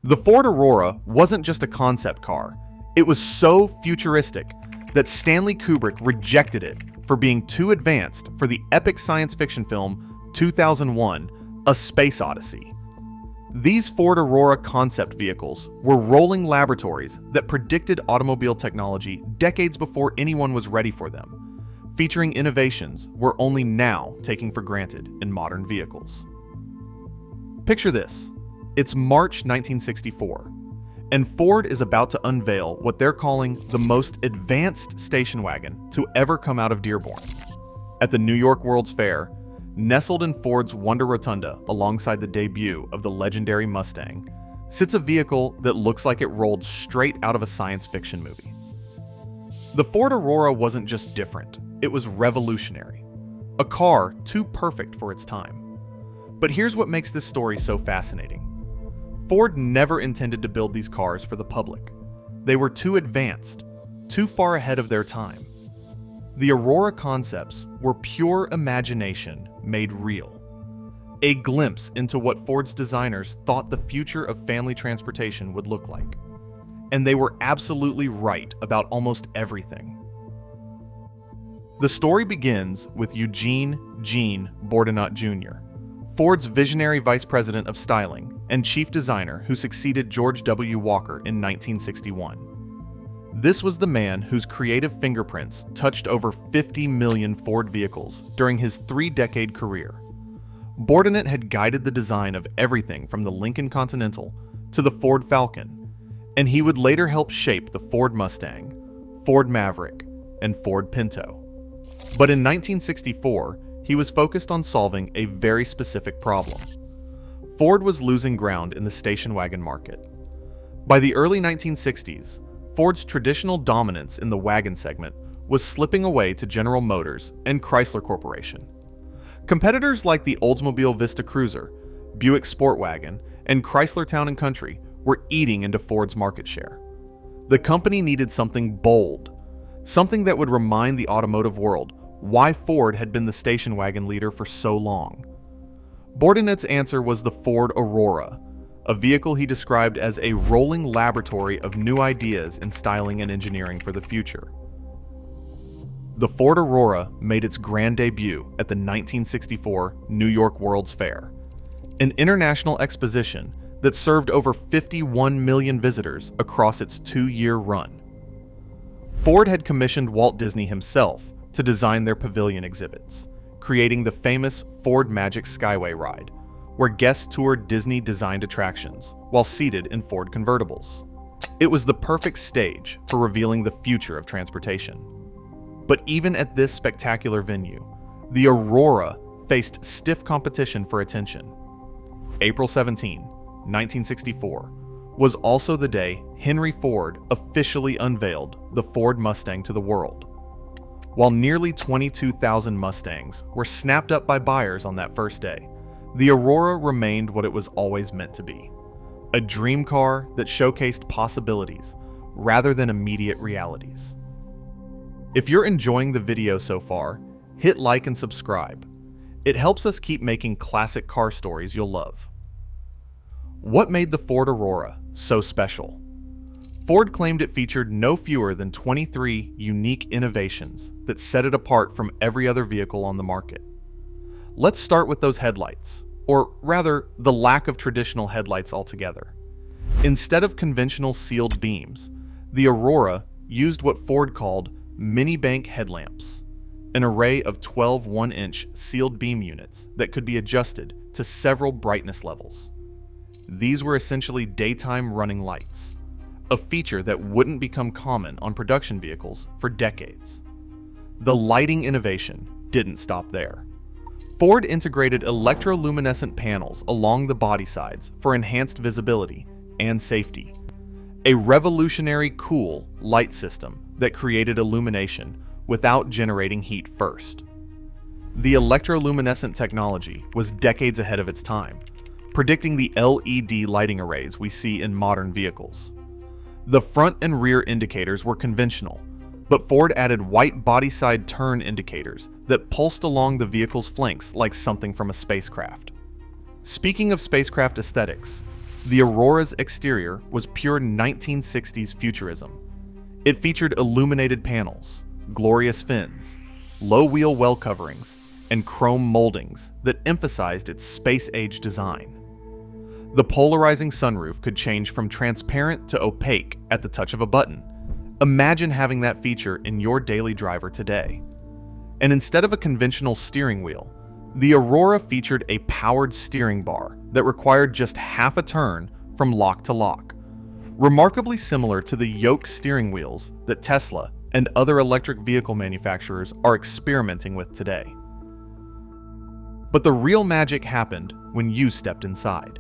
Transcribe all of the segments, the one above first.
The Ford Aurora wasn't just a concept car. It was so futuristic that Stanley Kubrick rejected it for being too advanced for the epic science fiction film 2001, A Space Odyssey. These Ford Aurora concept vehicles were rolling laboratories that predicted automobile technology decades before anyone was ready for them, featuring innovations we're only now taking for granted in modern vehicles. Picture this. It's March 1964, and Ford is about to unveil what they're calling the most advanced station wagon to ever come out of Dearborn. At the New York World's Fair, nestled in Ford's Wonder Rotunda alongside the debut of the legendary Mustang, sits a vehicle that looks like it rolled straight out of a science fiction movie. The Ford Aurora wasn't just different, it was revolutionary. A car too perfect for its time. But here's what makes this story so fascinating. Ford never intended to build these cars for the public. They were too advanced, too far ahead of their time. The Aurora concepts were pure imagination made real. A glimpse into what Ford's designers thought the future of family transportation would look like. And they were absolutely right about almost everything. The story begins with Eugene "Gene" Bourdonnais Jr., Ford's visionary vice president of styling and chief designer who succeeded George W. Walker in 1961. This was the man whose creative fingerprints touched over 50 million Ford vehicles during his 3-decade career. Bourdonnais had guided the design of everything from the Lincoln Continental to the Ford Falcon, and he would later help shape the Ford Mustang, Ford Maverick, and Ford Pinto. But in 1964, he was focused on solving a very specific problem. Ford was losing ground in the station wagon market. By the early 1960s, Ford's traditional dominance in the wagon segment was slipping away to General Motors and Chrysler Corporation. Competitors like the Oldsmobile Vista Cruiser, Buick Sport Wagon, and Chrysler Town & Country were eating into Ford's market share. The company needed something bold, something that would remind the automotive world why Ford had been the station wagon leader for so long. Bourdonnais' answer was the Ford Aurora, a vehicle he described as a rolling laboratory of new ideas in styling and engineering for the future. The Ford Aurora made its grand debut at the 1964 New York World's Fair, an international exposition that served over 51 million visitors across its 2-year run. Ford had commissioned Walt Disney himself to design their pavilion exhibits, creating the famous Ford Magic Skyway ride, where guests toured Disney-designed attractions while seated in Ford convertibles. It was the perfect stage for revealing the future of transportation. But even at this spectacular venue, the Aurora faced stiff competition for attention. April 17, 1964, was also the day Henry Ford officially unveiled the Ford Mustang to the world. While nearly 22,000 Mustangs were snapped up by buyers on that first day, the Aurora remained what it was always meant to be, a dream car that showcased possibilities rather than immediate realities. If you're enjoying the video so far, hit like and subscribe. It helps us keep making classic car stories you'll love. What made the Ford Aurora so special? Ford claimed it featured no fewer than 23 unique innovations that set it apart from every other vehicle on the market. Let's start with those headlights, or rather, the lack of traditional headlights altogether. Instead of conventional sealed beams, the Aurora used what Ford called mini-bank headlamps, an array of 12 1-inch sealed beam units that could be adjusted to several brightness levels. These were essentially daytime running lights, a feature that wouldn't become common on production vehicles for decades. The lighting innovation didn't stop there. Ford integrated electroluminescent panels along the body sides for enhanced visibility and safety, a revolutionary cool light system that created illumination without generating heat first. The electroluminescent technology was decades ahead of its time, predicting the LED lighting arrays we see in modern vehicles. The front and rear indicators were conventional, but Ford added white body side turn indicators that pulsed along the vehicle's flanks like something from a spacecraft. Speaking of spacecraft aesthetics, The Aurora's exterior was pure 1960s futurism. It featured illuminated panels, glorious fins, low wheel well coverings, and chrome moldings that emphasized its space-age design. The polarizing sunroof could change from transparent to opaque at the touch of a button. Imagine having that feature in your daily driver today. And instead of a conventional steering wheel, the Aurora featured a powered steering bar that required just half a turn from lock to lock, remarkably similar to the yoke steering wheels that Tesla and other electric vehicle manufacturers are experimenting with today. But the real magic happened when you stepped inside.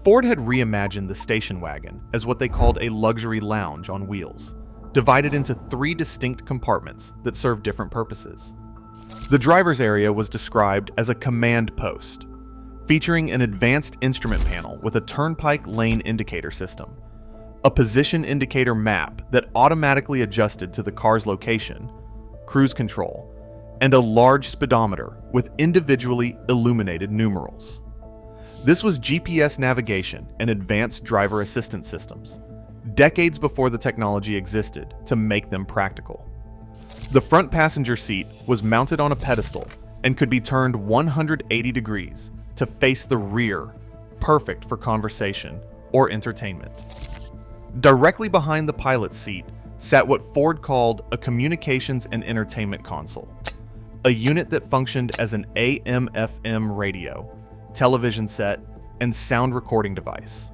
Ford had reimagined the station wagon as what they called a luxury lounge on wheels, divided into 3 distinct compartments that served different purposes. The driver's area was described as a command post, featuring an advanced instrument panel with a turnpike lane indicator system, a position indicator map that automatically adjusted to the car's location, cruise control, and a large speedometer with individually illuminated numerals. This was GPS navigation and advanced driver assistance systems, decades before the technology existed to make them practical. The front passenger seat was mounted on a pedestal and could be turned 180 degrees to face the rear, perfect for conversation or entertainment. Directly behind the pilot's seat sat what Ford called a communications and entertainment console, a unit that functioned as an AM/FM radio, television set, and sound recording device.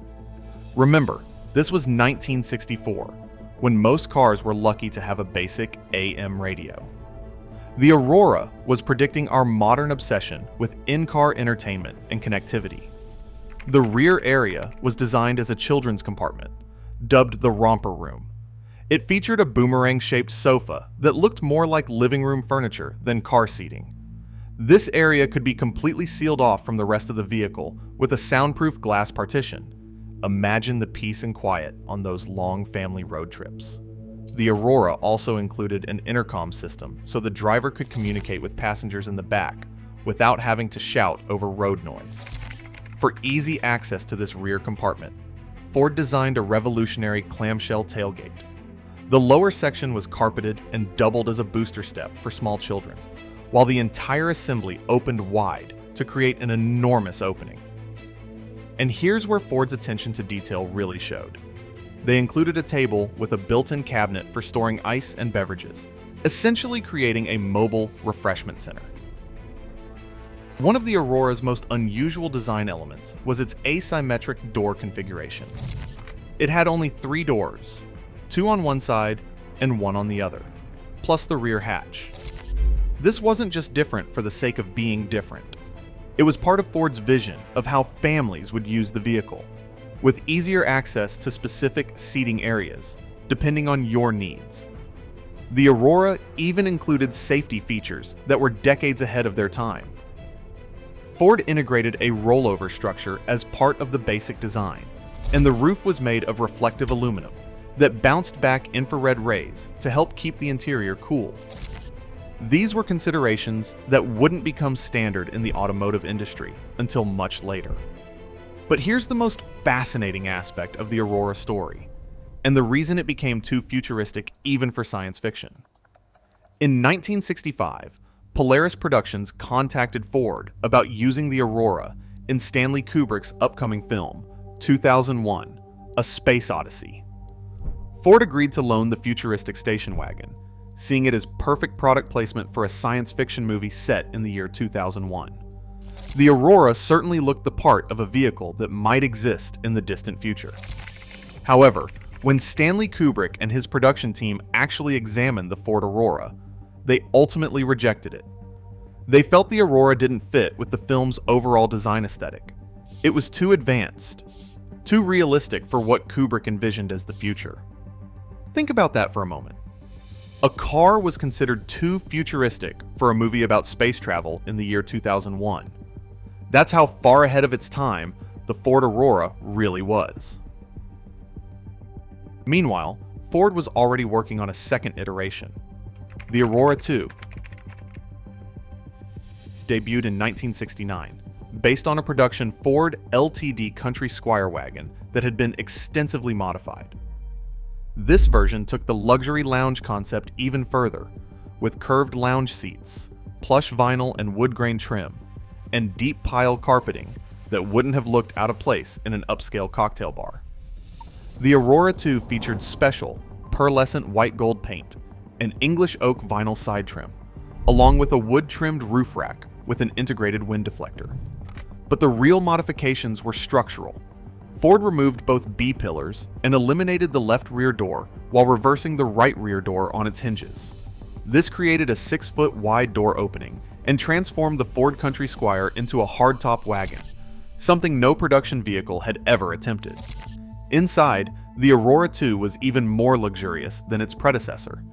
Remember, this was 1964, when most cars were lucky to have a basic AM radio. The Aurora was predicting our modern obsession with in-car entertainment and connectivity. The rear area was designed as a children's compartment, dubbed the romper room. It featured a boomerang-shaped sofa that looked more like living room furniture than car seating. This area could be completely sealed off from the rest of the vehicle with a soundproof glass partition. Imagine the peace and quiet on those long family road trips. The Aurora also included an intercom system so the driver could communicate with passengers in the back without having to shout over road noise. For easy access to this rear compartment, Ford designed a revolutionary clamshell tailgate. The lower section was carpeted and doubled as a booster step for small children, while the entire assembly opened wide to create an enormous opening. And here's where Ford's attention to detail really showed. They included a table with a built-in cabinet for storing ice and beverages, essentially creating a mobile refreshment center. One of the Aurora's most unusual design elements was its asymmetric door configuration. It had only 3 doors, 2 on one side and 1 on the other, plus the rear hatch. This wasn't just different for the sake of being different. It was part of Ford's vision of how families would use the vehicle, with easier access to specific seating areas, depending on your needs. The Aurora even included safety features that were decades ahead of their time. Ford integrated a rollover structure as part of the basic design, and the roof was made of reflective aluminum that bounced back infrared rays to help keep the interior cool. These were considerations that wouldn't become standard in the automotive industry until much later. But here's the most fascinating aspect of the Aurora story, and the reason it became too futuristic even for science fiction. In 1965, Polaris Productions contacted Ford about using the Aurora in Stanley Kubrick's upcoming film, 2001, A Space Odyssey. Ford agreed to loan the futuristic station wagon, seeing it as perfect product placement for a science fiction movie set in the year 2001. The Aurora certainly looked the part of a vehicle that might exist in the distant future. However, when Stanley Kubrick and his production team actually examined the Ford Aurora, they ultimately rejected it. They felt the Aurora didn't fit with the film's overall design aesthetic. It was too advanced, too realistic for what Kubrick envisioned as the future. Think about that for a moment. A car was considered too futuristic for a movie about space travel in the year 2001. That's how far ahead of its time the Ford Aurora really was. Meanwhile, Ford was already working on a second iteration. The Aurora II, debuted in 1969, based on a production Ford Ltd Country Squire wagon that had been extensively modified. This version took the luxury lounge concept even further, with curved lounge seats, plush vinyl and wood grain trim, and deep pile carpeting that wouldn't have looked out of place in an upscale cocktail bar. The Aurora 2 featured special, pearlescent white gold paint, and English oak vinyl side trim, along with a wood-trimmed roof rack with an integrated wind deflector. But the real modifications were structural. Ford removed both B-pillars and eliminated the left rear door while reversing the right rear door on its hinges. This created a 6-foot wide door opening and transformed the Ford Country Squire into a hardtop wagon, something no production vehicle had ever attempted. Inside, the Aurora 2 was even more luxurious than its predecessor.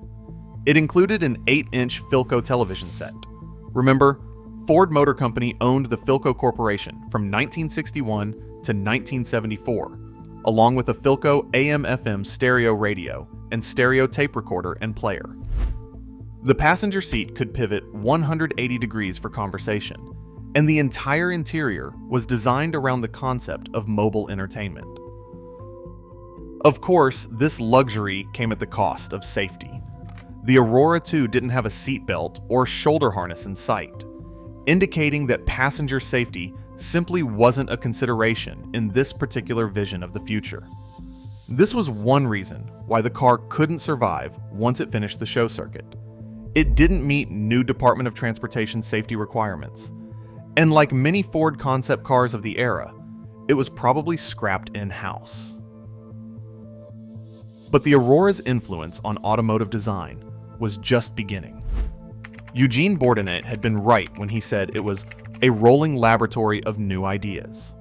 It included an 8-inch Philco television set. Remember, Ford Motor Company owned the Philco Corporation from 1961 to 1974, along with a Philco AM/FM stereo radio and stereo tape recorder and player. The passenger seat could pivot 180 degrees for conversation, and the entire interior was designed around the concept of mobile entertainment. Of course, this luxury came at the cost of safety. The Aurora 2 didn't have a seatbelt or shoulder harness in sight, indicating that passenger safety simply wasn't a consideration in this particular vision of the future. This was one reason why the car couldn't survive once it finished the show circuit. It didn't meet new Department of Transportation safety requirements, and like many Ford concept cars of the era, it was probably scrapped in-house. But the Aurora's influence on automotive design was just beginning. Eugene Bourdonnais had been right when he said it was a rolling laboratory of new ideas.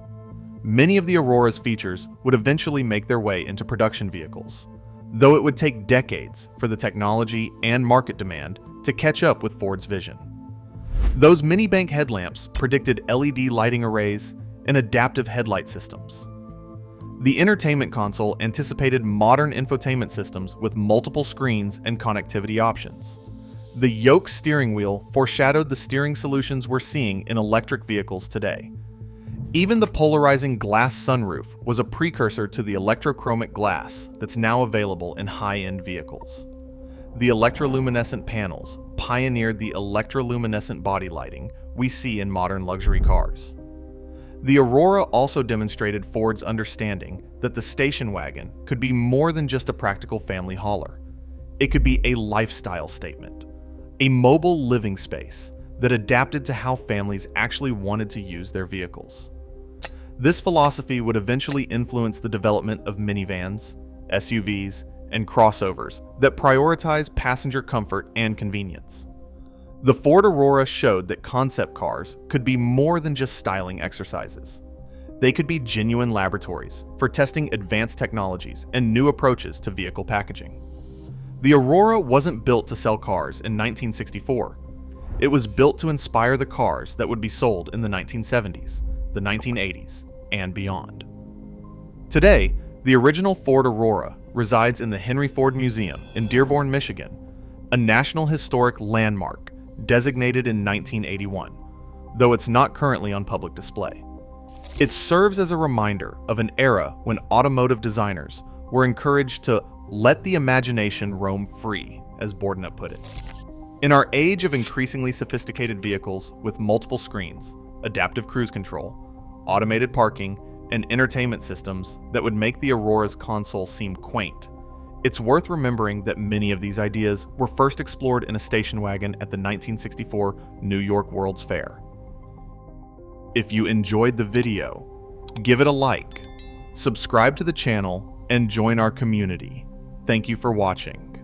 Many of the Aurora's features would eventually make their way into production vehicles, though it would take decades for the technology and market demand to catch up with Ford's vision. Those mini-bank headlamps predicted LED lighting arrays and adaptive headlight systems. The entertainment console anticipated modern infotainment systems with multiple screens and connectivity options. The yoke steering wheel foreshadowed the steering solutions we're seeing in electric vehicles today. Even the polarizing glass sunroof was a precursor to the electrochromic glass that's now available in high-end vehicles. The electroluminescent panels pioneered the electroluminescent body lighting we see in modern luxury cars. The Aurora also demonstrated Ford's understanding that the station wagon could be more than just a practical family hauler. It could be a lifestyle statement, a mobile living space that adapted to how families actually wanted to use their vehicles. This philosophy would eventually influence the development of minivans, SUVs, and crossovers that prioritize passenger comfort and convenience. The Ford Aurora showed that concept cars could be more than just styling exercises. They could be genuine laboratories for testing advanced technologies and new approaches to vehicle packaging. The Aurora wasn't built to sell cars in 1964. It was built to inspire the cars that would be sold in the 1970s, the 1980s, and beyond. Today, the original Ford Aurora resides in the Henry Ford Museum in Dearborn, Michigan, a National Historic Landmark designated in 1981, though it's not currently on public display. It serves as a reminder of an era when automotive designers were encouraged to let the imagination roam free, as Bourdonnais put it. In our age of increasingly sophisticated vehicles with multiple screens, adaptive cruise control, automated parking, and entertainment systems that would make the Aurora's console seem quaint, it's worth remembering that many of these ideas were first explored in a station wagon at the 1964 New York World's Fair. If you enjoyed the video, give it a like, subscribe to the channel, and join our community. Thank you for watching.